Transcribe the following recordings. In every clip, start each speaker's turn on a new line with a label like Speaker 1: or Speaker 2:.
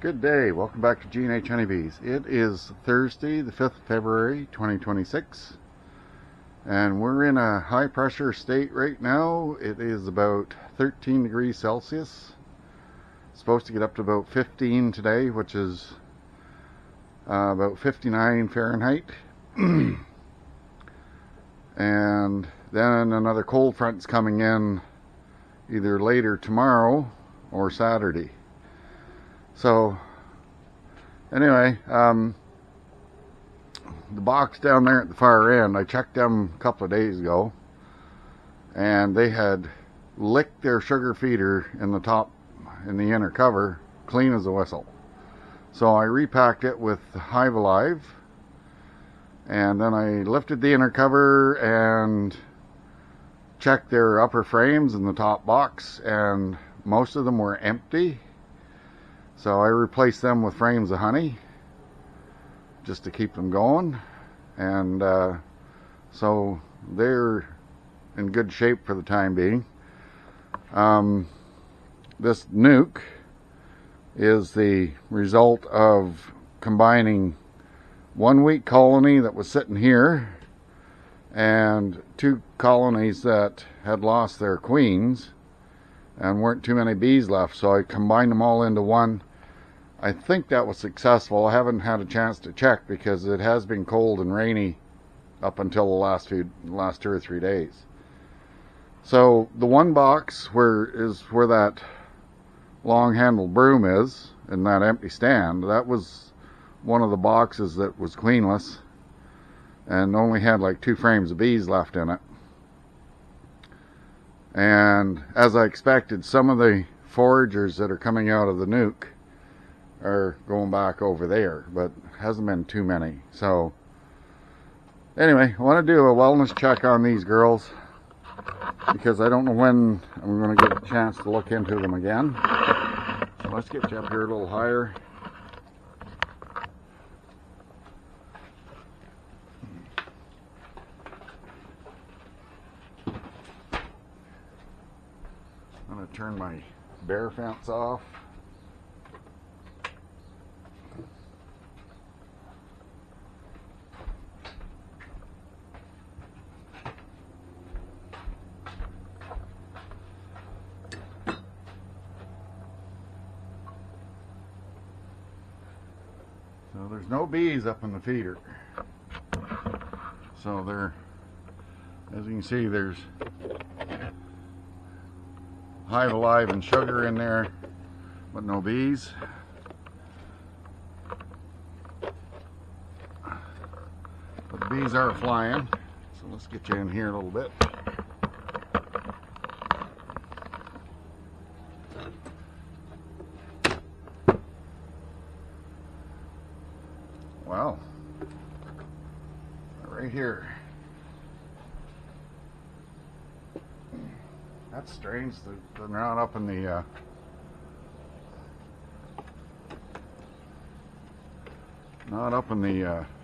Speaker 1: Good day. Welcome back to G&H Honey Bees. It is Thursday, the 5th of February, 2026. And we're in a high pressure state right now. It is about 13 degrees Celsius. It's supposed to get up to about 15 today, which is about 59 Fahrenheit. And then another cold front's coming in either later tomorrow or Saturday. So anyway, the box down there at the far end, I checked them a couple of days ago, and they had licked their sugar feeder in the top, in the inner cover, clean as a whistle. So I repacked it with Hive Alive, and then I lifted the inner cover and checked their upper frames in the top box, and most of them were empty. So I replaced them with frames of honey just to keep them going, and so they're in good shape for the time being. This nuke is the result of combining 1 week colony that was sitting here and 2 colonies that had lost their queens and weren't too many bees left, so I combined them all into one. I think that was successful. I haven't had a chance to check because it has been cold and rainy up until the last 2 or 3 days. So the one box is where that long handled broom is, in that empty stand. That was one of the boxes that was queenless and only had like 2 frames of bees left in it. And as I expected, some of the foragers that are coming out of the nuke are going back over there, but hasn't been too many. So anyway, I want to do a wellness check on these girls because I don't know when I'm going to get a chance to look into them again. So let's get you up here a little higher. I'm going to turn my bear fence off. So there's no bees up in the feeder. So there, as you can see, there's Hive Alive and sugar in there, but no bees. But the bees are flying, so let's get you in here a little bit. Wow, right here. That's strange. They're not up in the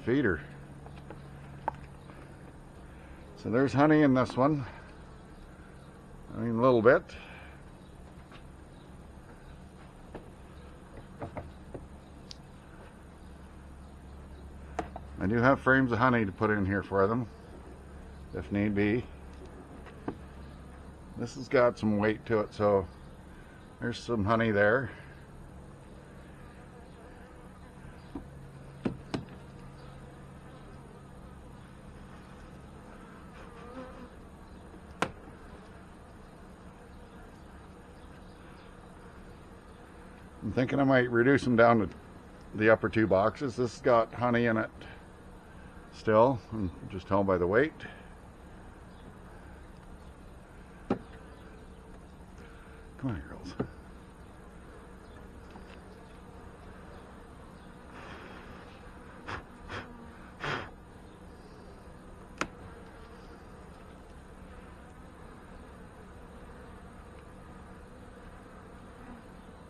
Speaker 1: feeder. So there's honey in this one. I mean, a little bit. I do have frames of honey to put in here for them, if need be. This has got some weight to it, so there's some honey there. I'm thinking I might reduce them down to the upper 2 boxes. This has got honey in it still, and just tell by the weight. Come on, girls.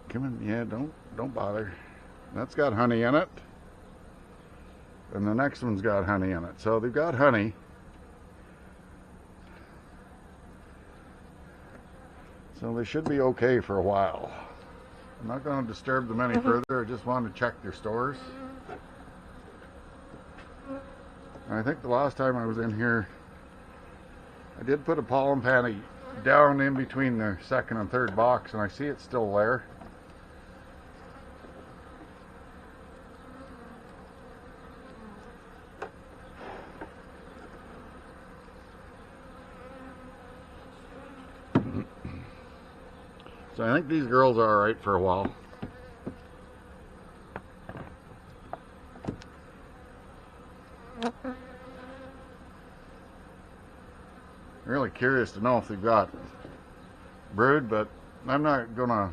Speaker 1: Come on, yeah, don't bother. That's got honey in it. And the next one's got honey in it. So they've got honey. So they should be okay for a while. I'm not going to disturb them any further. I just wanted to check their stores. And I think the last time I was in here, I did put a pollen panty down in between the second and third box, and I see it's still there. So I think these girls are alright for a while. Really curious to know if they've got brood, but I'm not gonna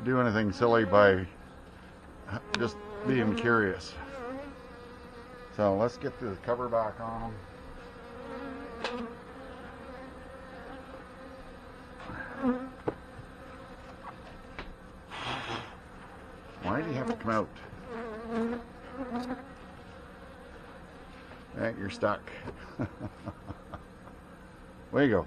Speaker 1: do anything silly by just being curious. So let's get the cover back on them. Why do you have to come out? Hey, you're stuck. Way you go.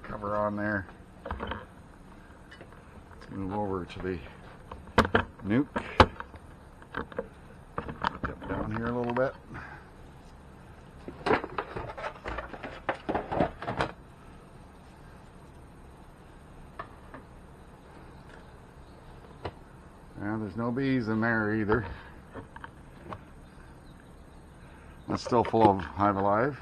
Speaker 1: Cover on there. Let's move over to the nuke. Step down here a little bit. And there's no bees in there either. It's still full of Hive Alive.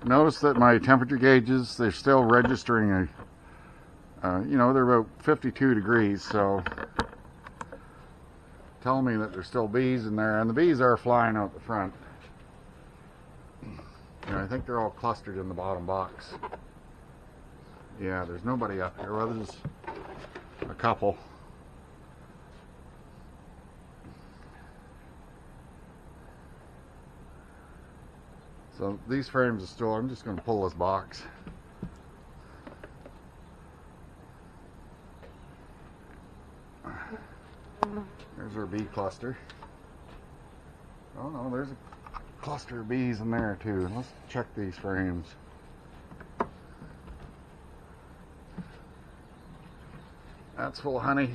Speaker 1: Notice that my temperature gauges, they're still registering you know, they're about 52 degrees, so tell me that there's still bees in there, and the bees are flying out the front. And I think they're all clustered in the bottom box. Yeah, there's nobody up here. Well, there's a couple. So these frames are still, I'm just going to pull this box. There's our bee cluster. Oh no, there's a cluster of bees in there too. Let's check these frames. That's full of honey.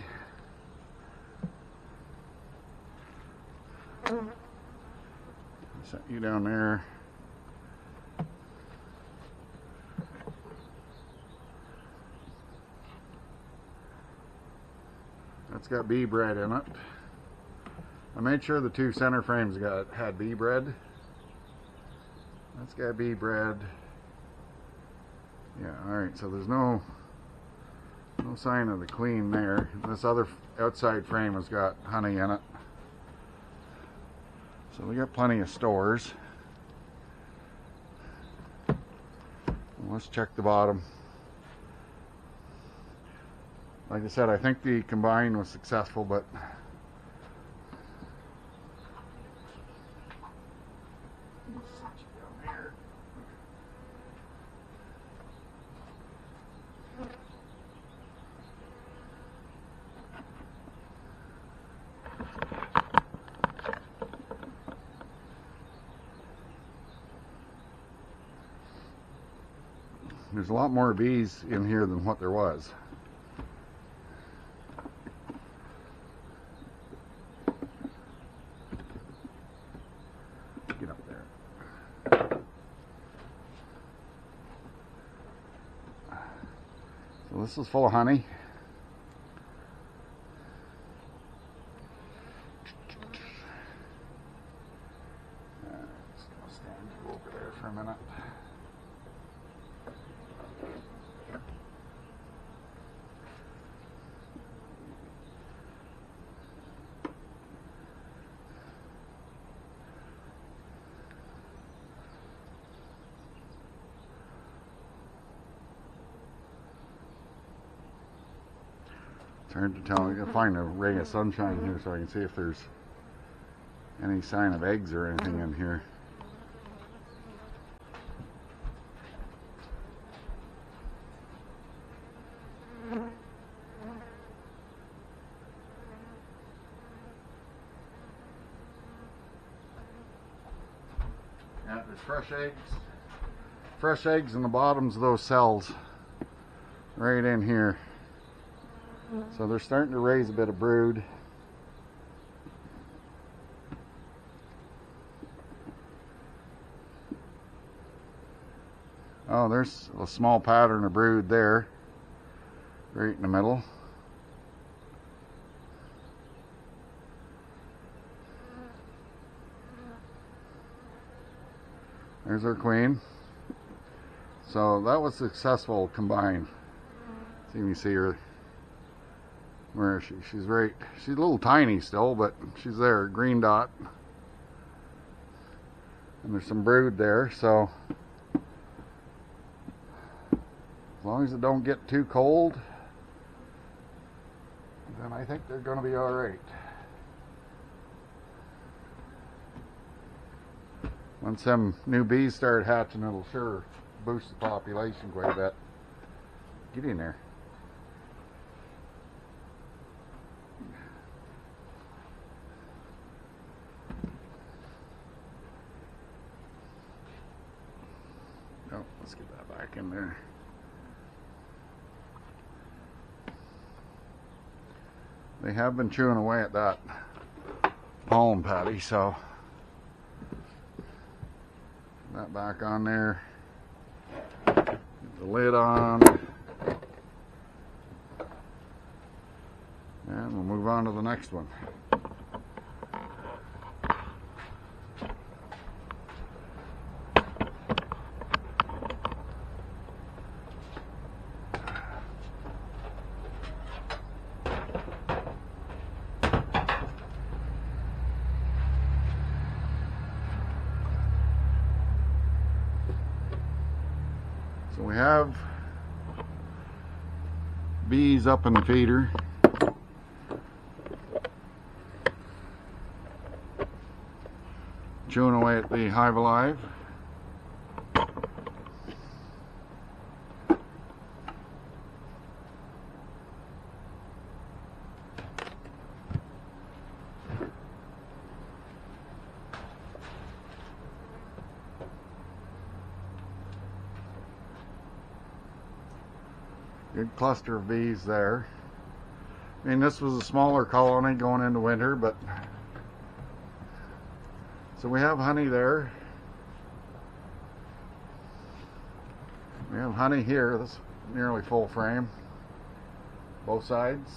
Speaker 1: Set you down there. That's got bee bread in it. I made sure the two center frames had bee bread. That's got bee bread. Yeah, alright, so there's no sign of the queen there. This other outside frame has got honey in it. So we got plenty of stores. Let's check the bottom. Like I said, I think the combine was successful, but there's a lot more bees in here than what there was. Get up there. So this is full of honey. Just gonna stand you over there for a minute. It's hard to tell. I gotta find a ray of sunshine here so I can see if there's any sign of eggs or anything in here. There's fresh eggs in the bottoms of those cells right in here. So they're starting to raise a bit of brood. Oh, there's a small pattern of brood there, right in the middle. There's our queen. So that was successful combined. So you can see her. Where is she? She's a little tiny still, but she's there, green dot. And there's some brood there, so as long as it don't get too cold, then I think they're going to be all right. Once them new bees start hatching, it'll sure boost the population quite a bit. Get in there. Oh, let's get that back in there. They have been chewing away at that pollen patty, so that back on there. Get the lid on. And we'll move on to the next one. So we have bees up in the feeder. Chewing away at the hive alive. Good cluster of bees there. I mean, this was a smaller colony going into winter, but so we have honey there. We have honey here. This is nearly full frame, both sides.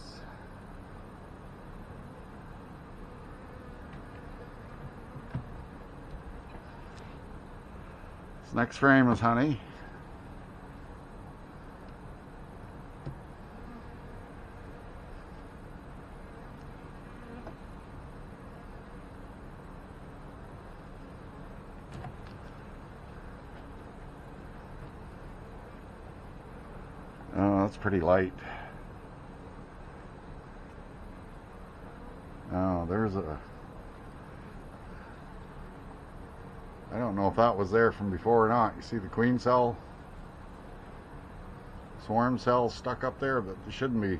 Speaker 1: This next frame is honey. Oh, that's pretty light. Oh, there's a... I don't know if that was there from before or not. You see the queen cell, swarm cell stuck up there, but there shouldn't be.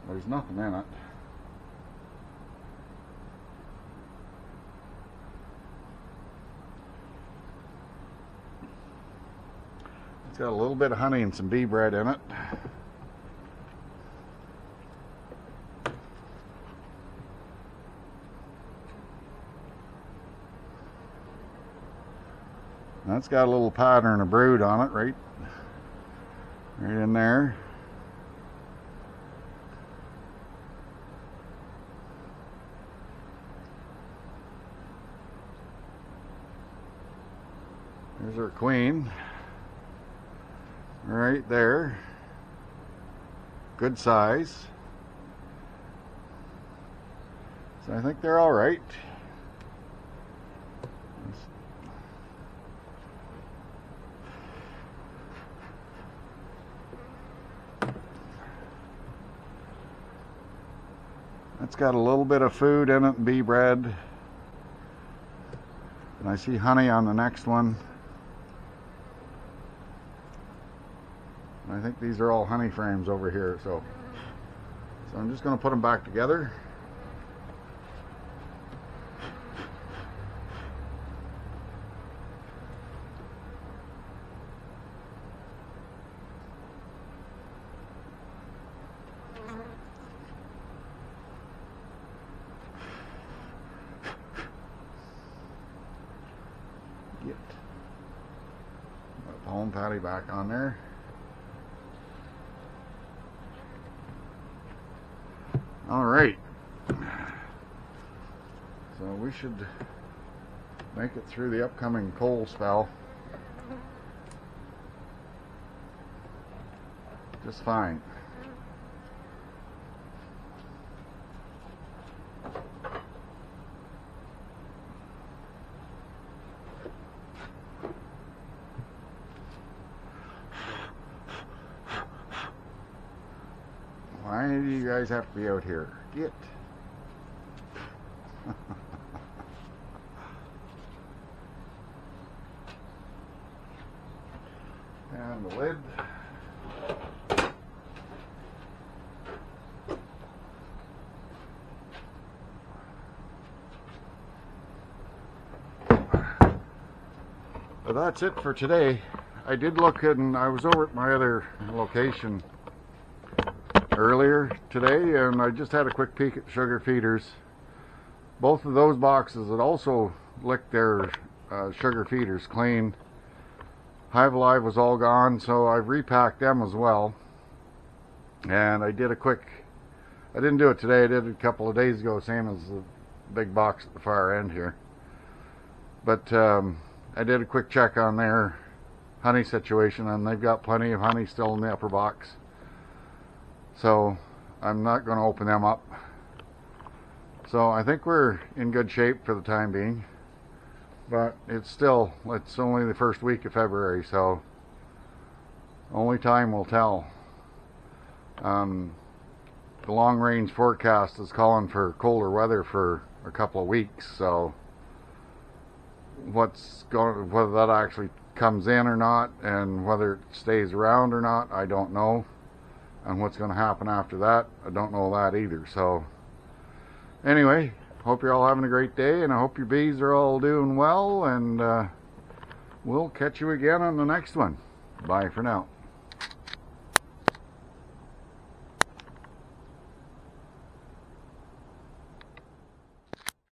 Speaker 1: There's nothing in it. It's got a little bit of honey and some bee bread in it. That's got a little pattern of brood on it, right in there. There's our queen. Right there. Good size. So I think they're all right. It's got a little bit of food in it, bee bread. And I see honey on the next one. I think these are all honey frames over here, so I'm just going to put them back together. Get pollen patty back on there. All right. So we should make it through the upcoming cold spell just fine. Why do you guys have to be out here? Get. And the lid. Well, that's it for today. I did look and I was over at my other location earlier today, and I just had a quick peek at sugar feeders. Both of those boxes had also licked their sugar feeders clean. Hive Alive was all gone, so I've repacked them as well. And I didn't do it today, I did it a couple of days ago, same as the big box at the far end here. But I did a quick check on their honey situation, and they've got plenty of honey still in the upper box. So I'm not going to open them up. So I think we're in good shape for the time being. But it's only the first week of February, so only time will tell. The long range forecast is calling for colder weather for a couple of weeks, so whether that actually comes in or not, and whether it stays around or not, I don't know. And what's going to happen after that, I don't know that either. So anyway, hope you're all having a great day, and I hope your bees are all doing well, and we'll catch you again on the next one. Bye for now.